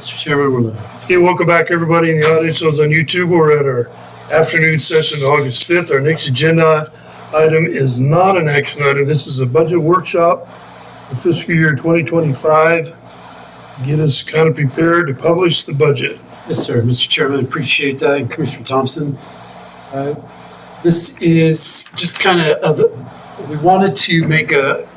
Mr. Chairman, we're live. Okay, welcome back, everybody in the audience, those on YouTube. We're at our afternoon session, August 5th. Our next agenda item is not an action item. This is a budget workshop for fiscal year 2025. Get us kind of prepared to publish the budget. Yes, sir. Mr. Chairman, appreciate that. And Commissioner Thompson. This is just kind of, we wanted to make a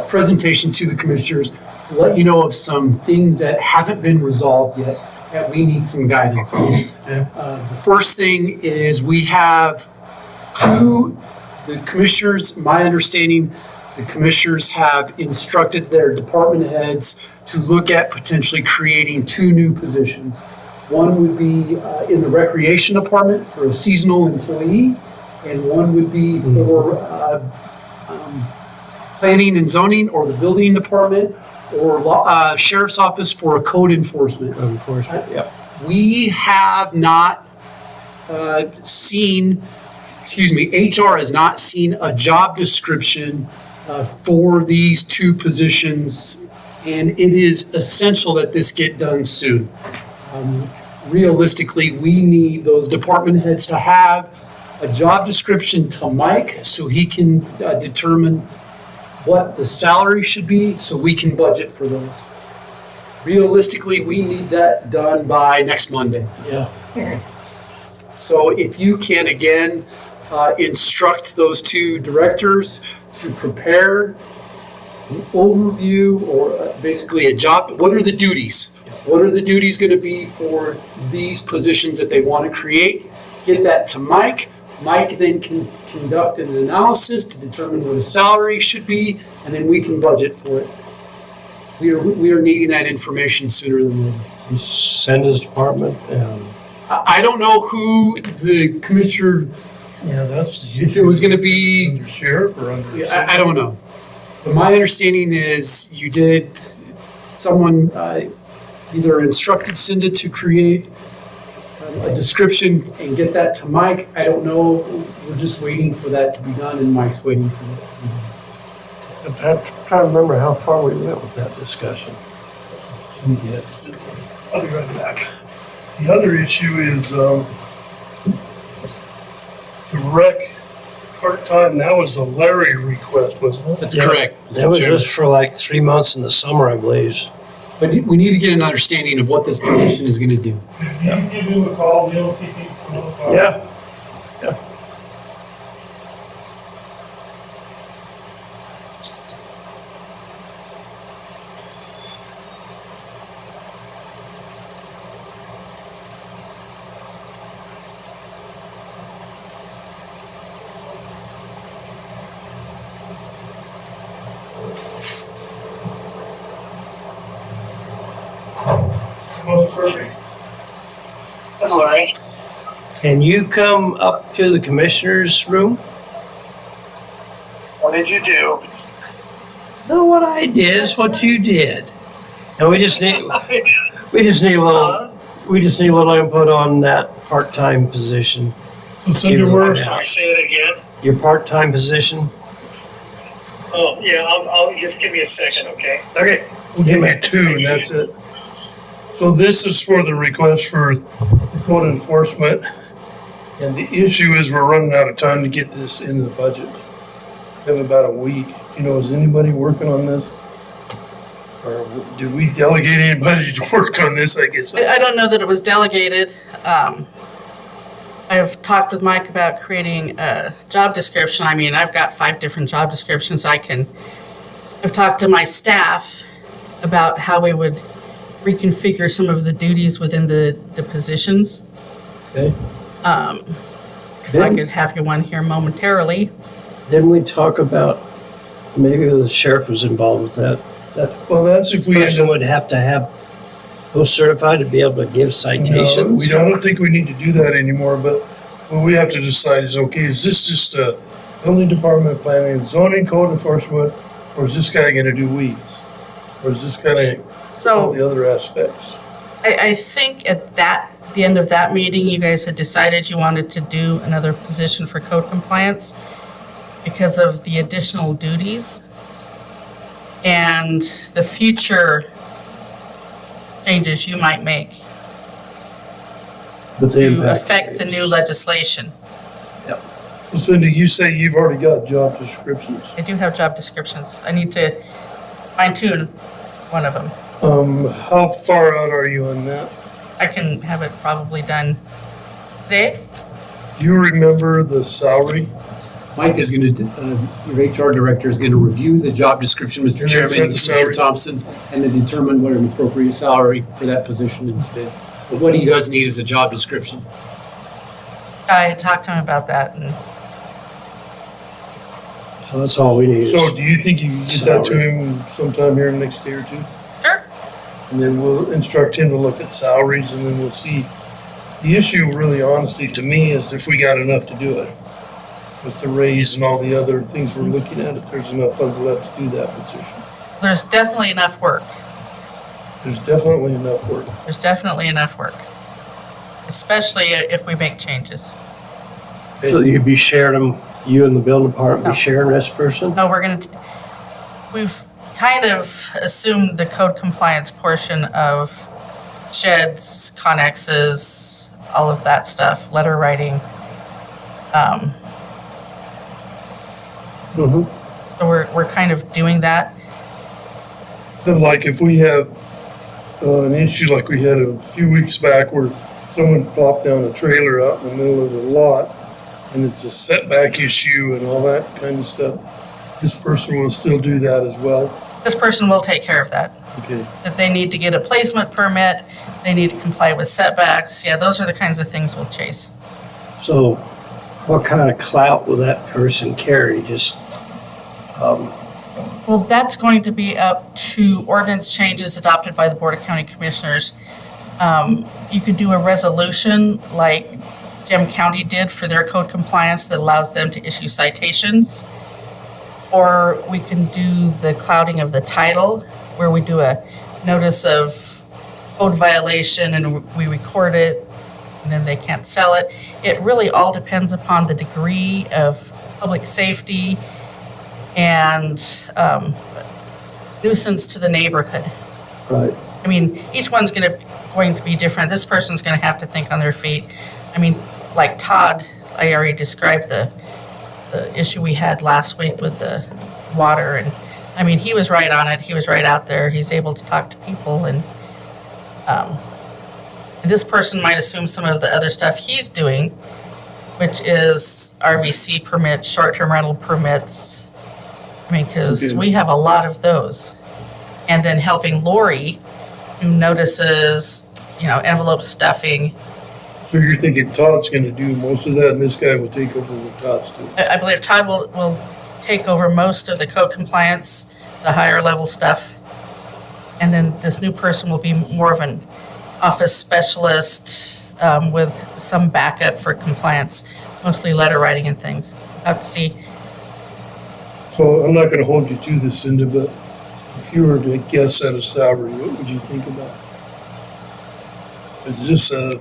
presentation to the commissioners to let you know of some things that haven't been resolved yet that we need some guidance on. The first thing is we have the commissioners, my understanding, the commissioners have instructed their department heads to look at potentially creating two new positions. One would be in the recreation department for a seasonal employee, and one would be for planning and zoning or the building department or sheriff's office for code enforcement. Code enforcement, yep. We have not seen, HR has not seen a job description for these two positions, and it is essential that this get done soon. Realistically, we need those department heads to have a job description to Mike so he can determine what the salary should be so we can budget for those. Realistically, we need that done by next Monday. Yeah. So if you can, again, instruct those two directors to prepare an overview or basically a job, what are the duties? What are the duties going to be for these positions that they want to create? Get that to Mike. Mike then can conduct an analysis to determine what his salary should be, and then we can budget for it. We are needing that information sooner than later. Send his department. I don't know who the commissioner, Yeah, that's the. if it was going to be, Under sheriff or under? I don't know. But my understanding is you did, someone either instructed Cinda to create a description and get that to Mike. I don't know. We're just waiting for that to be done, and Mike's waiting for that to be done. I'm trying to remember how far we went with that discussion. Yes. I'll be right back. The other issue is the rec part-time. That was a Larry request, wasn't it? That's Yeah. correct. That was Mr. Chairman. just for like 3 months in the summer, I believe. But we need to get an understanding of what this position is going to do. You give him a call, the LCP. Yeah. Yeah. Most perfect. All right. Can you come up to the commissioner's room? What did you do? No, what I did is what you did. And we just need a little input on that part-time position. So Cindy, we're, Sorry, say that again. Your part-time position? Oh, yeah, I'll just give me a second, okay? Okay. we'll give you two, and that's it. So this is for the request for the code enforcement. And the issue is we're running out of time to get this in the budget. We have about a week. You know, is anybody working on this? Or did we delegate anybody to work on this, I guess? I don't know that it was delegated. I've talked with Mike about creating a job description. I mean, I've got 5 different job descriptions. I've talked to my staff about how we would reconfigure some of the duties within the positions. Okay. If I could have you one here momentarily. Didn't we talk about, maybe the sheriff was involved with that? Well, that's if we end Person up. would have to have post-certified to be able to give No, citations? we don't think we need to do that anymore, but what we have to decide is, okay, is this just a building department planning and zoning code enforcement, or is this guy gonna do weeds? Or is this gonna all So the other aspects? I think at the end of that meeting, you guys had decided you wanted to do another position for code compliance because of the additional duties and the future changes you might make But the to impact affect the new legislation. So Cindy, you say you've already got job descriptions. I do have job descriptions. I need to fine tune one of them. How far out are you on that? I can have it probably done today. Do you remember the salary? Mike is going to, your HR director is going to review the job description, Mr. And then Chairman, set the and salary. Mr. Thompson, and then determine what an appropriate salary for that position instead. But what he does need is a job description. I had talked to him about that, and So that's all we need. So do you think you can get that to him sometime here in the next day or two? sure, And then we'll instruct him to look at salaries and then we'll see. The issue really honestly to me is if we got enough to do it. With the raise and all the other things we're looking at, if there's enough funds left to do that position. there's definitely enough work. There's definitely enough work. There's definitely enough work, especially if we make changes. So you'd be sharing them, you and the building department No. be sharing this person? No, we've kind of assumed the code compliance portion of sheds, connexes, all of that stuff, letter writing. Mm-hmm. So we're kind of doing that. So like if we have an issue like we had a few weeks back where someone plopped down a trailer out in the middle of the lot and it's a setback issue and all that kind of stuff, this person will still do that as well. This person will take care of that. Okay. That they need to get a placement permit, they need to comply with setbacks. Yeah, those are the kinds of things we'll chase. So what kind of clout will that person carry? Just, Well, that's going to be up to ordinance changes adopted by the Board of County Commissioners. You could do a resolution like Gem County did for their code compliance that allows them to issue citations. Or we can do the clouding of the title, where we do a notice of code violation and we record it, and then they can't sell it. It really all depends upon the degree of public safety and nuisance to the neighborhood. right, I mean, each one's going to be different. This person's going to have to think on their feet. I mean, like Todd, I already described the issue we had last week with the water, and I mean, he was right on it. He was right out there. He's able to talk to people, and this person might assume some of the other stuff he's doing, which is RVC permits, short-term rental permits. I mean, because Okay. we have a lot of those. And then helping Lori do notices, envelope stuffing. So you're thinking Todd's gonna do most of that and this guy will take over what Todd's doing? I believe Todd will take over most of the code compliance, the higher level stuff. And then this new person will be more of an office specialist with some backup for compliance, mostly letter writing and things. Have to see. So I'm not gonna hold you to this, Cindy, but if you were to guess at a salary, what would you think about? Is this a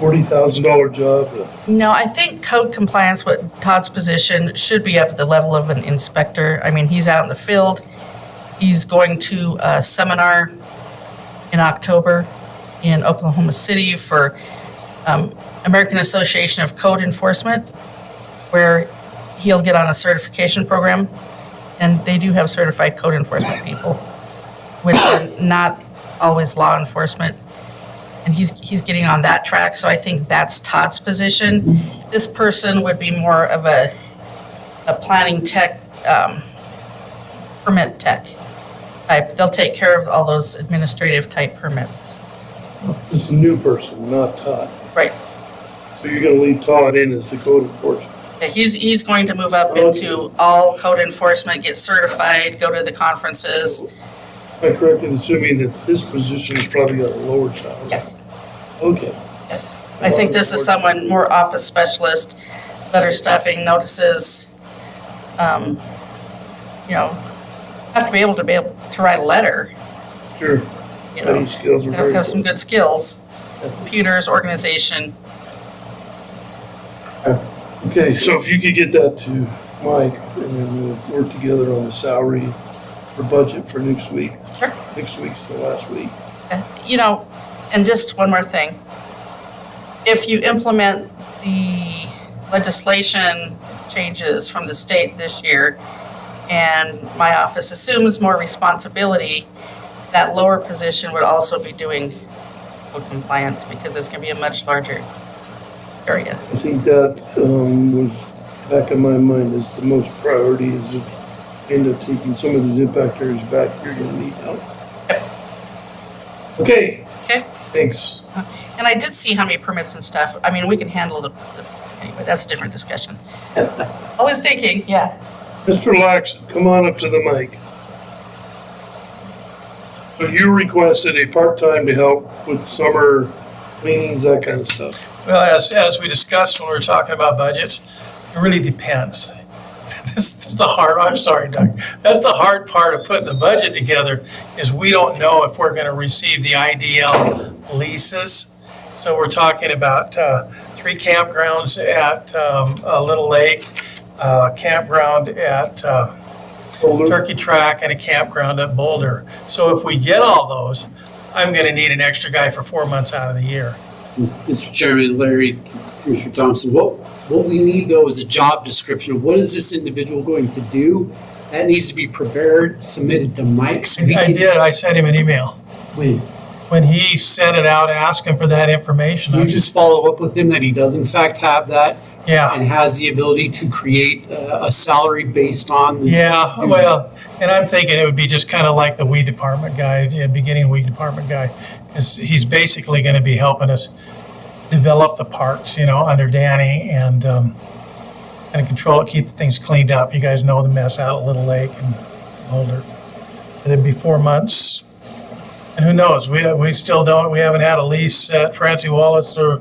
$40,000 job? No, I think code compliance, what Todd's position, should be up at the level of an inspector. I mean, he's out in the field. He's going to a seminar in October in Oklahoma City for American Association of Code Enforcement, where he'll get on a certification program. And they do have certified code enforcement people, which are not always law enforcement. And he's getting on that track, so I think that's Todd's position. This person would be more of a planning tech, permit tech type. They'll take care of all those administrative type permits. This is a new person, not Todd. Right. So you're gonna leave Todd in as the code enforcement? Yeah, he's going to move up into all code enforcement, get certified, go to the conferences. Am I correct in assuming that this position is probably got a lower salary? Yes, Okay. yes. I think this is someone more office specialist, letter stuffing, notices. Have to be able to write a letter. Sure. You know, Writing skills are very have some good skills, computers, organization. Okay, so if you could get that to Mike, and then we'll work together on the salary for budget for next week. Sure. Next week's the last week. You know, and just one more thing. If you implement the legislation changes from the state this year and my office assumes more responsibility, that lower position would also be doing code compliance because it's going to be a much larger area. I think that was back in my mind as the most priority is if you end up taking some of these impact areas back, you're gonna need help. Okay, Okay? thanks. And I did see how many permits and stuff. I mean, we can handle anyway, that's a different discussion. I was thinking, yeah. Mr. Laxon, come on up to the mic. So you requested a part-time to help with summer cleanings, that kind of stuff. Well, as we discussed when we were talking about budgets, it really depends. This is the hard, I'm sorry, Doug. That's the hard part of putting the budget together is we don't know if we're gonna receive the IDL leases. So we're talking about 3 campgrounds at Little Lake, campground at Boulder? Turkey Track, and a campground at Boulder. So if we get all those, I'm gonna need an extra guy for 4 months out of the year. Mr. Chairman, Larry, Commissioner Thompson, what we need though is a job description of what is this individual going to do? That needs to be prepared, submitted to Mike. So we I can- did, I sent him an email. Wait, When he sent it out asking for that information, can I you just follow up with him that he does in fact have that yeah, and has the ability to create a salary based on the. yeah, duties? well, and I'm thinking it would be just kind of like the weed department guy, the beginning weed department guy. 'Cause he's basically gonna be helping us develop the parks, under Danny and control it, keep things cleaned up. You guys know the mess out at Little Lake and Boulder. And it'd be 4 months. And who knows, we still don't, we haven't had a lease at Francie Wallace or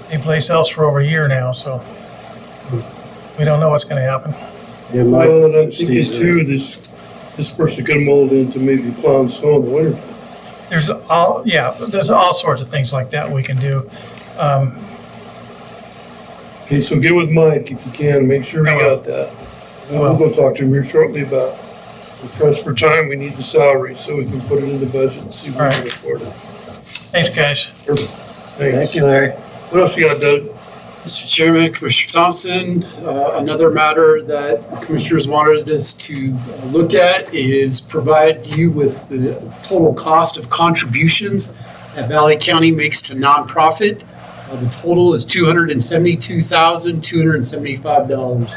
anyplace else for over a year now, so we don't know what's gonna happen. Yeah, Mike. Well, and I'm thinking too, this person could mold into maybe plowing snow in the winter. There's all sorts of things like that we can do. Okay, so get with Mike if you can, make sure we I will. got that. And we'll go talk to him here shortly about the press for time, we need the salary so we can put it in the budget and see if we All can right. afford it. Thanks, guys. Perfect. Thank Thanks. you, Larry. What else you got, Doug? Mr. Chairman, Commissioner Thompson, another matter that the commissioners wanted us to look at is provide you with the total cost of contributions that Valley County makes to nonprofit. The total is $272,275.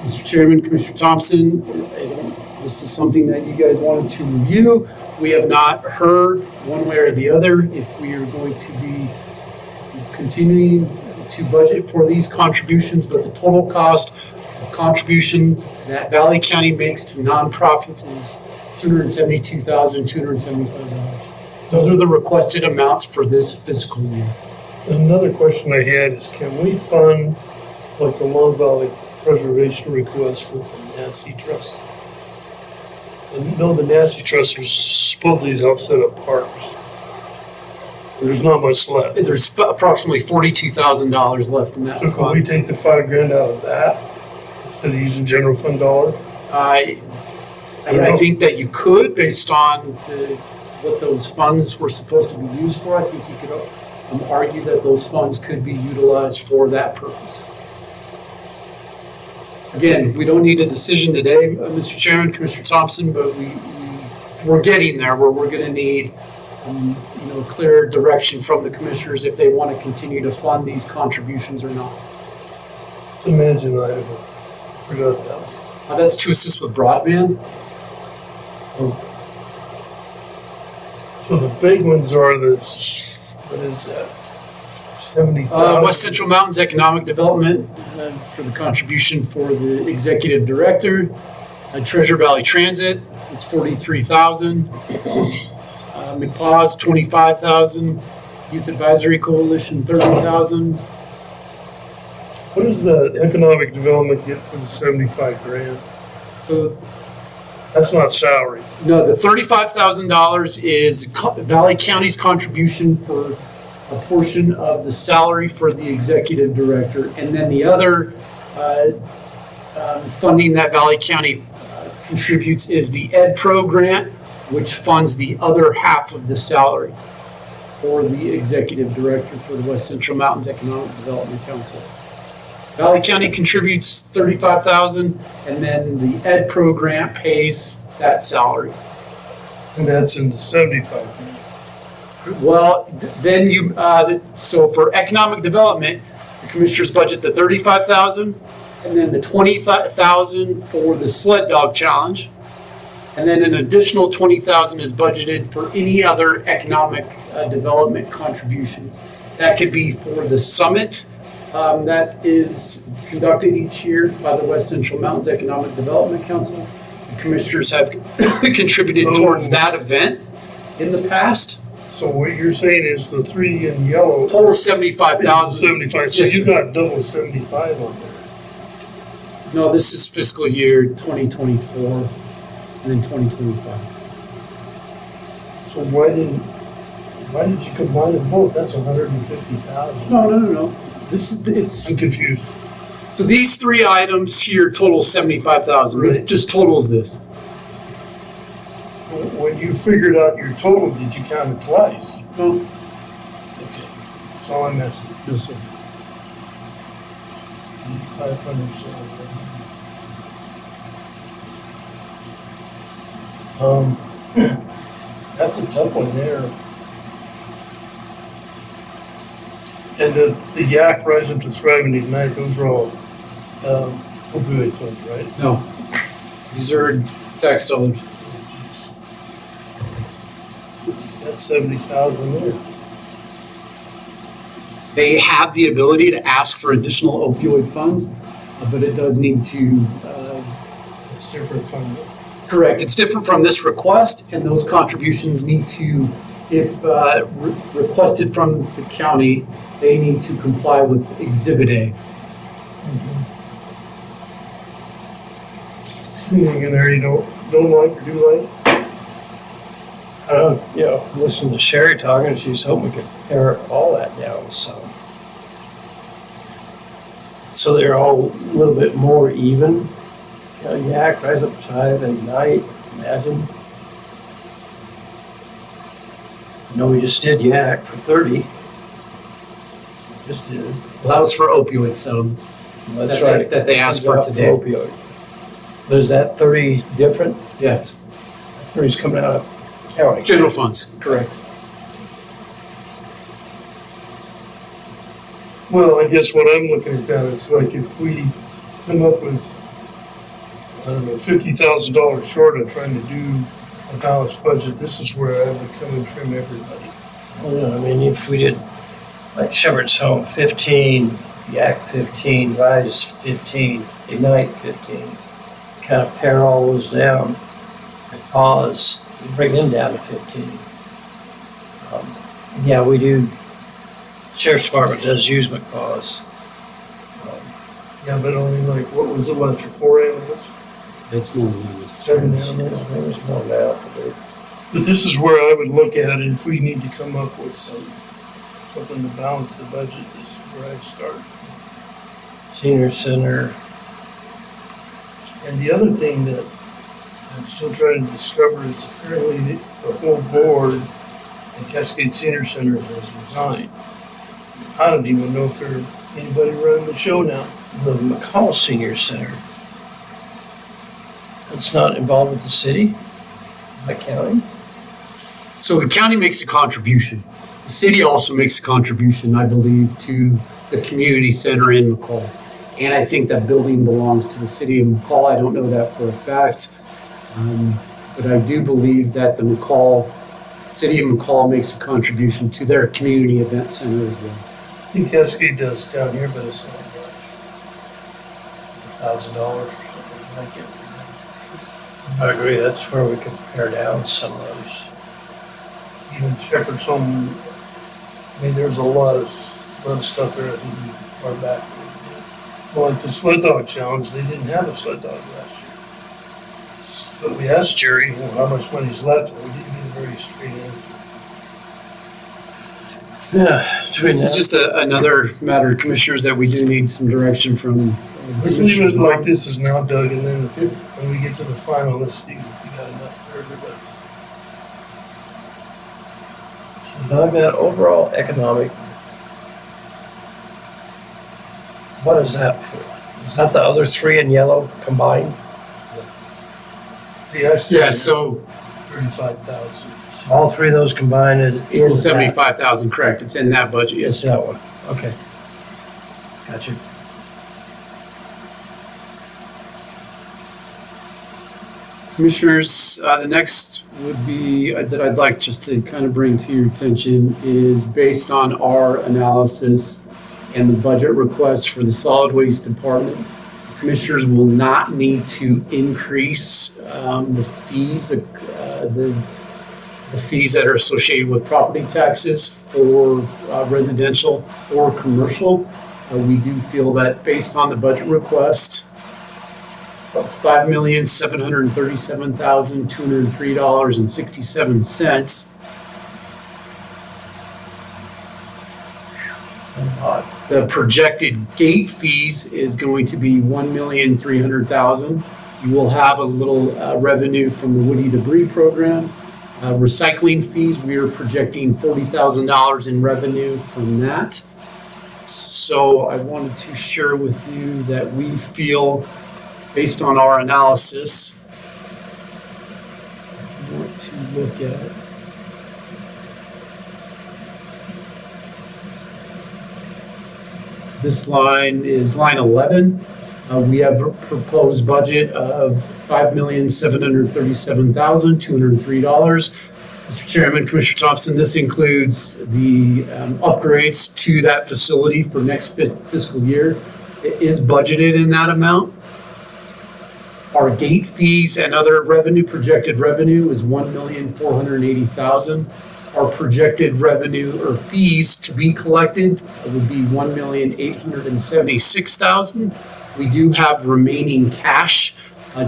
Mr. Chairman, Commissioner Thompson, this is something that you guys wanted to review. We have not heard one way or the other if we are going to be continuing to budget for these contributions, but the total cost of contributions that Valley County makes to nonprofits is $272,275. Those are the requested amounts for this fiscal year. Another question I had is, can we fund like the Long Valley Preservation request with the Nancy Trust? And no, the Nancy Trust was supposedly to help set up parks. There's not much left. There's approximately $42,000 left in that So can we fund. take the $5,000 out of that instead of using general fund dollar? I think that you could, based on what those funds were supposed to be used for. I think you could argue that those funds could be utilized for that purpose. Again, we don't need a decision today, Mr. Chairman, Commissioner Thompson, but we're getting there where we're going to need clear direction from the commissioners if they want to continue to fund these contributions or not. It's a management item. Forgot that. That's to assist with broadband. So the big ones are this, what is that? 70,000? West Central Mountains Economic Development for the contribution for the executive director. Treasure Valley Transit is $43,000. McPaws, $25,000. Youth Advisory Coalition, $30,000. What does the economic development get for the 75 grand? So, That's not salary. no, the $35,000 is Valley County's contribution for a portion of the salary for the executive director. And then the other funding that Valley County contributes is the Ed Pro grant which funds the other half of the salary for the executive director for the West Central Mountains Economic Development Council. Valley County contributes $35,000, and then the Ed program pays that salary. And that's in the 75. Well, then so for economic development, the commissioners budget the $35,000, and then the $20,000 for the sled dog challenge, and then an additional $20,000 is budgeted for any other economic development contributions. That could be for the summit that is conducted each year by the West Central Mountains Economic Development Council. The commissioners have contributed towards that event in the past. So what you're saying is the 3 in yellow. Total $75,000. 75, so Yes, you sir. got double 75 on there. No, this is fiscal year 2024 and then 2025. So why did you combine them both? That's 150,000. No. It's I'm confused. so these three items here total 75,000. Right. It just totals this. When you figured out your total, did you count it twice? No, Okay. That's all I'm asking. no, sir. 500, that's a tough one there. And the Yak, Rising to Thrive and Ignite, those are all opioid funds, right? No. These are tax dollars. That's 70,000 there. They have the ability to ask for additional opioid funds, but it does need to It's different from, correct. It's different from this request, and those contributions need to, if requested from the county, they need to comply with Exhibit A. anything in there you don't like or do like? Listen to Sherry talking, she's hoping we could pare all that down, so. So they're all a little bit more even. Yak, Rise Up Tide, and Night, imagine. No, we just did Yak for 30. Just did. Well, that was for opioid settlements. That's That they- right. that they asked for Comes out today. opioid. But is that 30 different? Yes, 30's coming out of county. general funds, correct. Well, I guess what I'm looking at that is like if we come up with, I don't know, $50,000 short of trying to do a balanced budget, this is where I would come and trim everybody. I mean, if we did like Shepherd's Home 15, Yak 15, Rise 15, Ignite 15, kind of pare all those down and pause and bring them down to 15. Yeah, we do. Sheriff's Department does use McPaws. Yeah, but only like, what was the lunch for 4 animals? It's more than this. 7 There's animals? more now. But this is where I would look at it if we need to come up with something to balance the budget, this is where I'd start. Senior Center, And the other thing that I'm still trying to discover is apparently the whole board at Cascade Senior Center has resigned. I don't even know if there's anybody running the show now. the McCall Senior Center. It's not involved with the city, the county. So the county makes a contribution. The city also makes a contribution, I believe, to the community center in McCall. And I think that building belongs to the city of McCall. I don't know that for a fact. But I do believe that the city of McCall makes a contribution to their community event center as well. I think Cascade does down here, but it's not much. $1,000 or something like it. I agree, that's where we can pare down some of those. Even Shepherd's Home, I mean, there's a lot of stuff there that we far back. Well, like the sled dog challenge, they didn't have a sled dog last year. But we asked Jerry, well, how much money's left, and we didn't get a very straight answer. Yeah. So this is just another matter, commissioners, that we do need some direction from. Let's leave it like this is now, Doug, and then when we get to the final, let's see if we got enough for everybody. Doug, that overall economic, what is that for? Is that the other three in yellow combined? Yeah, so 35,000. All three of those combined is that? 75,000, correct. It's in that budget, yes. It's that one, okay. Gotcha. Commissioners, the next would be, that I'd like just to kind of bring to your attention is based on our analysis and the budget request for the solid waste department. Commissioners will not need to increase the fees, the fees that are associated with property taxes for residential or commercial. We do feel that based on the budget request, $5,737,203.67. The projected gate fees is going to be $1,300,000. You will have a little revenue from the Woody Debris Program. Recycling fees, we are projecting $40,000 in revenue from that. So I wanted to share with you that we feel, based on our analysis, if you want to look at it. This line is line 11. We have a proposed budget of $5,737,203. Mr. Chairman, Commissioner Thompson, this includes the upgrades to that facility for next fiscal year. It is budgeted in that amount. Our gate fees and other revenue, projected revenue is $1,480,000. Our projected revenue or fees to be collected would be $1,876,000. We do have remaining cash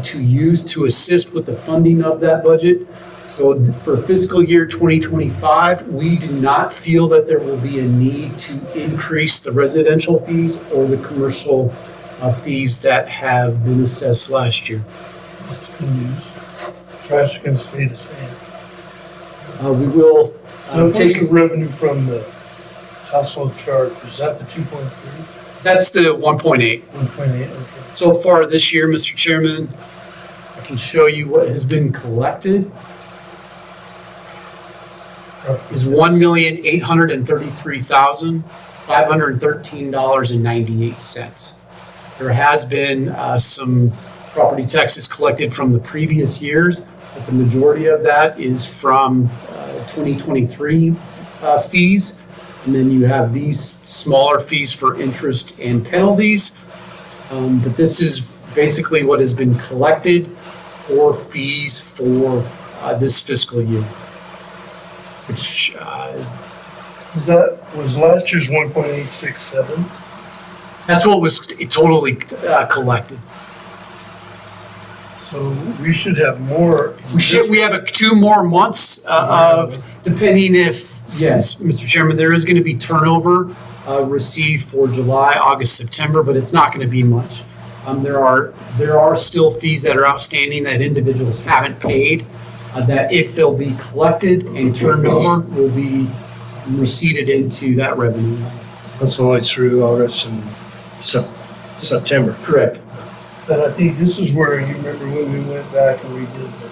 to use to assist with the funding of that budget. So for fiscal year 2025, we do not feel that there will be a need to increase the residential fees or the commercial fees that have been assessed last year. That's good news. Trash is gonna stay the same. We will So what's take, the revenue from the household charge? Is that the 2.3? that's the 1.8. 1.8, okay. So far this year, Mr. Chairman, I can show you what has been collected is $1,833,513.98. There has been some property taxes collected from the previous years, but the majority of that is from 2023 fees. And then you have these smaller fees for interest and penalties. But this is basically what has been collected for fees for this fiscal year. Which, Was last year's 1.867? that's what was totally collected. So we should have more. We have 2 more months of, depending if, yes, Mr. Chairman, there is going to be turnover received for July, August, September, but it's not going to be much. There are still fees that are outstanding that individuals haven't paid, that if they'll be collected and turned over, will be receipted into that revenue. That's only through August and September. Correct. But I think this is where, you remember when we went back and we did the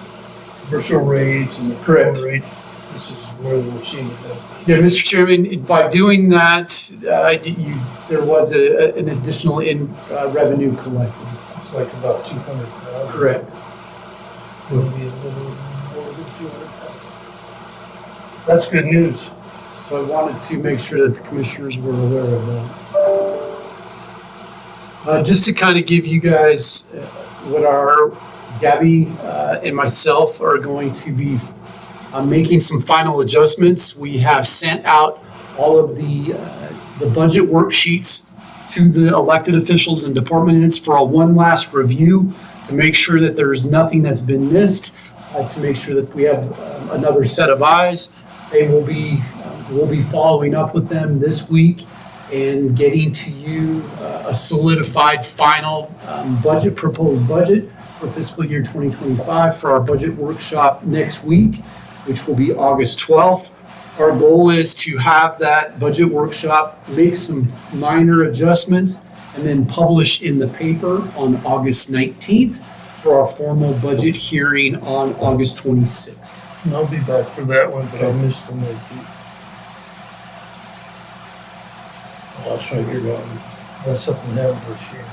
commercial rates and the Correct. rate? This is where we're seeing the benefit. Yeah, Mr. Chairman, by doing that, there was an additional revenue collected. It's like about 200,000. Correct. It'll be a little more than 200,000. That's good news. So I wanted to make sure that the commissioners were aware of that. Just to kind of give you guys what Gabby and myself are going to be making some final adjustments. We have sent out all of the budget worksheets to the elected officials and department heads for a one last review to make sure that there's nothing that's been missed, to make sure that we have another set of eyes. We'll be following up with them this week and getting to you a solidified final proposed budget for fiscal year 2025 for our budget workshop next week, which will be August 12th. Our goal is to have that budget workshop, make some minor adjustments, and then publish in the paper on August 19th for our formal budget hearing on August 26th. And I'll be back for that one, but I'll miss the 19th. Well, that's right, you're going. That's something to have for sure.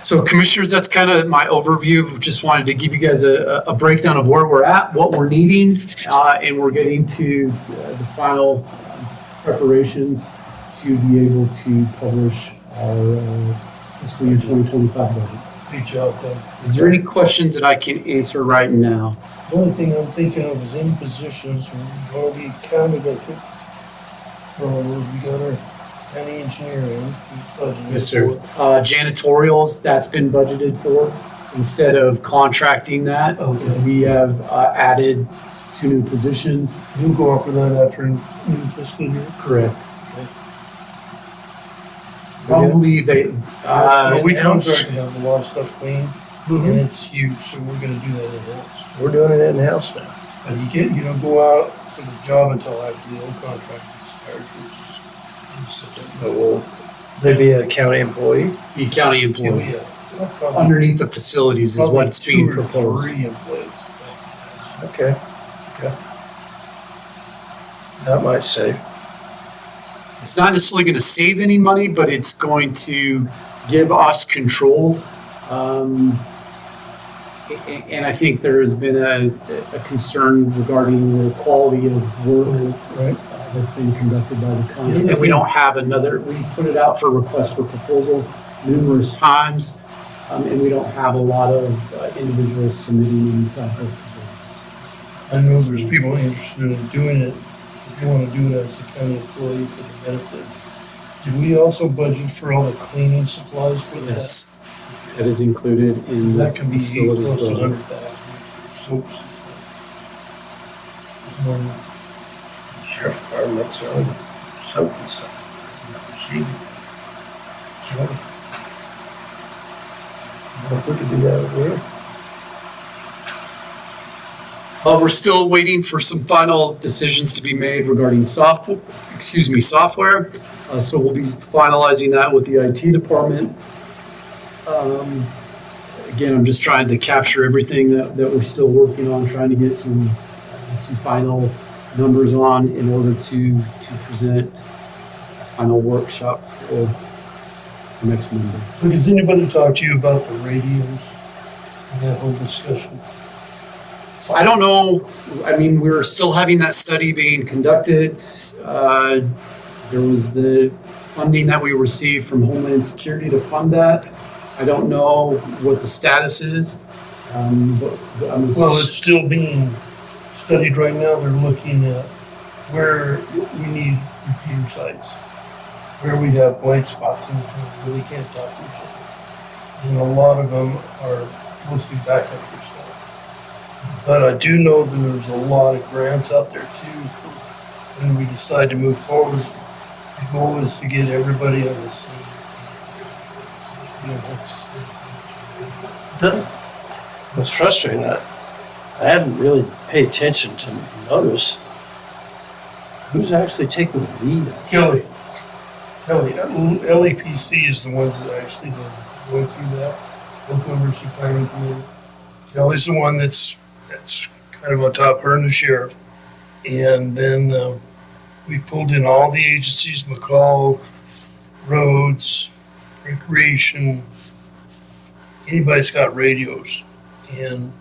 So commissioners, that's kind of my overview. Just wanted to give you guys a breakdown of where we're at, what we're needing, and we're getting to the final preparations to be able to publish our fiscal year 2025 budget. Good job, done. Is there any questions that I can answer right now? The only thing I'm thinking of is any positions, we've already counted, I think, for all those, we got our county engineering. we've budgeted Yes, sir. for. Janitorials, that's been budgeted for. Instead of contracting that, Okay. we have added 2 new positions. You'll go off for that after new fiscal year? Correct. Probably they, Well, we in-house? contract to have a lot of stuff clean, and it's huge, so we're gonna do that in-house. We're doing it in-house now. But you don't go out for the job until after the old contract expires, which is in September. But will they be a county employee? the county Oh, employee. yeah. Well, probably- Underneath the facilities is probably what it's being 2 or proposed. 3 employees. Okay. That might save. It's not necessarily going to save any money, but it's going to give us control. And I think there has been a concern regarding the quality of work Right. that's being conducted by the county. And we don't have another, we put it out for request for proposal numerous times, and we don't have a lot of individuals submitting any type of proposals. I know there's people interested in doing it, if you wanna do it as a county employee for the benefits. Do we also budget for all the cleaning supplies for that? Yes, that is included in the That can be facilities close to budget. 100,000 for soaps. Um, Sheriff's department makes their own soap and stuff. If we could do that over here. We're still waiting for some final decisions to be made regarding software. So we'll be finalizing that with the IT department. Again, I'm just trying to capture everything that we're still working on, trying to get some final numbers on in order to present a final workshop for next Monday. So has anybody talked to you about the radios and that whole discussion? So I don't know, I mean, we're still having that study being conducted. There was the funding that we received from Homeland Security to fund that. I don't know what the status is, but I'm just. Well, it's still being studied right now. They're looking at where we need repeater sites, where we have blank spots in between where we can't talk to each other. And a lot of them are mostly backup for stuff. But I do know that there's a lot of grants out there too for when we decide to move forward. The goal is to get everybody on the same. What's frustrating, I hadn't really paid attention to notice who's actually taking the lead. Kelly, LEPC is the ones that actually been going through that. Oklahoma Emergency Planning Committee. Kelly's the one that's kind of on top, her and the sheriff. And then we pulled in all the agencies, McCall, roads, recreation, anybody's got radios. And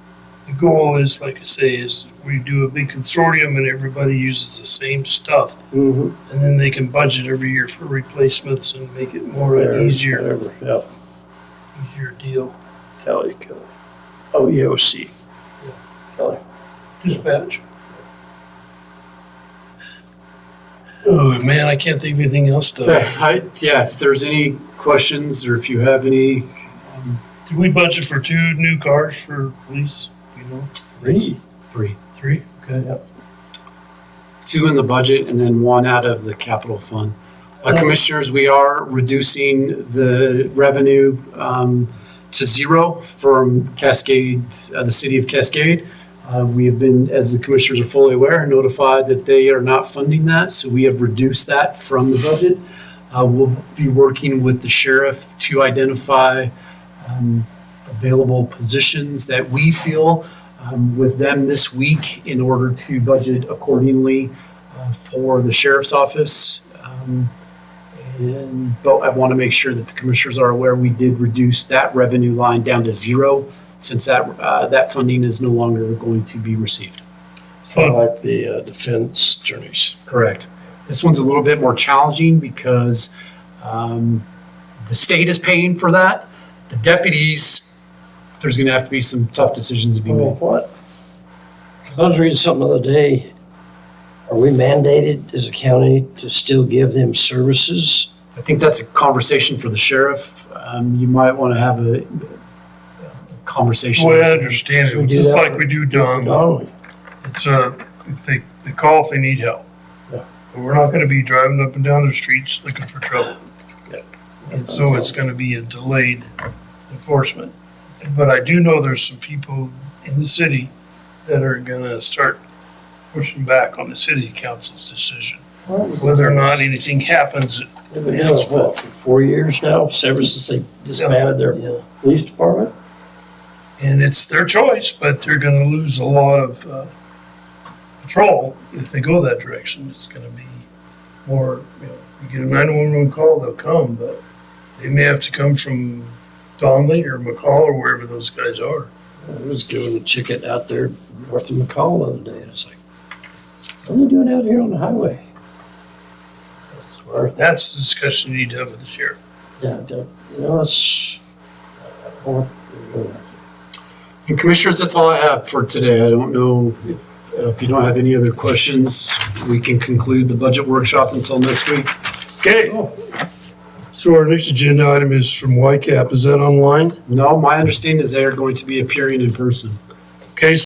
the goal is, like I say, is we do a big consortium and everybody uses the same stuff. Mm-hmm. And then they can budget every year for replacements and make it more an easier Whatever, yeah. deal. Kelly. Oh, EOC. Yeah. Kelly. Dispatch. Oh, man, I can't think of anything else to. Yeah, if there's any questions or if you have any, Did we budget for 2 new cars for police? You know? three. 3? Okay. Yep. 2 in the budget and then 1 out of the capital fund. Commissioners, we are reducing the revenue to 0 from Cascade, the city of Cascade. We have been, as the commissioners are fully aware, notified that they are not funding that, so we have reduced that from the budget. We'll be working with the sheriff to identify available positions that we feel with them this week in order to budget accordingly for the sheriff's office. But I want to make sure that the commissioners are aware we did reduce that revenue line down to zero since that funding is no longer going to be received. Kind of like the defense attorneys. Correct. This one's a little bit more challenging because the state is paying for that. The deputies, there's going to have to be some tough decisions to be Well, made. what? 'Cause I was reading something the other day. Are we mandated as a county to still give them services? I think that's a conversation for the sheriff. You might want to have a conversation. The way I understand Should we it, do just that? like we do Don, Donnelly. it's if they call if they need help. Yeah. But we're not gonna be driving up and down the streets looking for trouble. Yeah. And so it's gonna be a delayed enforcement. But I do know there's some people in the city that are gonna start pushing back on the city council's decision. Whether or not anything happens, They've been doing it, what, for 4 years now, ever since they disbanded their police department? and it's their choice, but they're gonna lose a lot of patrol if they go that direction. It's gonna be more, you get a 911 call, they'll come, but they may have to come from Donley or McCall or wherever those guys are. I was giving a ticket out there north of McCall the other day, and it's like, what are they doing out here on the highway? I swear, That's the discussion you need to have with the sheriff. yeah, it's, I don't know what they're doing. And commissioners, that's all I have for today. I don't know if you don't have any other questions, we can conclude the budget workshop until next week. Okay. So our next agenda item is from YCAP. Is that online? No, my understanding is they are going to be appearing in person. Okay,